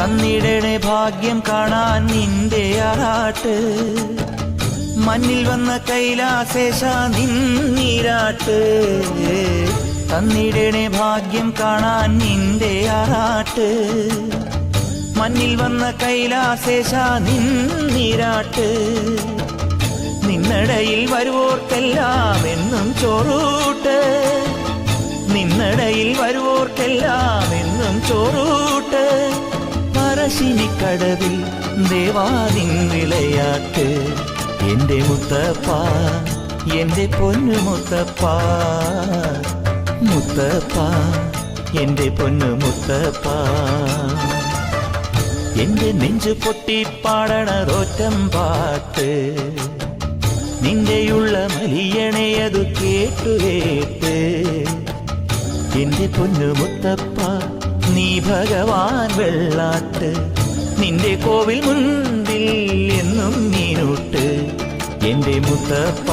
തന്നിടണേ ഭാഗ്യം കാണാൻ നിന്റെ ആറാട്ട് മണ്ണിൽ വന്ന കൈലാസേശ നിന്നീരാട്ട് തന്നിടണേ ഭാഗ്യം കാണാൻ നിന്റെ ആറാട്ട് മണ്ണിൽ വന്ന കൈലാസേശ നിന്നീരാട്ട് നിന്നടയിൽ വരുവോർക്കെല്ലാം എന്നും ചോറൂട്ട് നിന്നടയിൽ വരുവോർക്കെല്ലാം എന്നും ചോറൂട്ട് പറശ്ശിനിക്കടവിൽ ദേവാദിൻ വിളയാട്ട് എന്റെ മുത്തപ്പ എന്റെ പൊന്നു മുത്തപ്പ മുത്തപ്പ എന്റെ പൊന്നു മുത്തപ്പ എന്റെ നെഞ്ചു പൊട്ടി പാടണതൊറ്റം പാട്ട് നിന്റെയുള്ള മലിയണയതു കേട്ടു കേട്ട് എന്റെ പൊന്നു മുത്തപ്പ നീ ഭഗവാൻ വെള്ളാട്ട് നിന്റെ കോവിൽ മുൻപിൽ എന്നും നീനൂട്ട് എന്റെ മുത്തപ്പ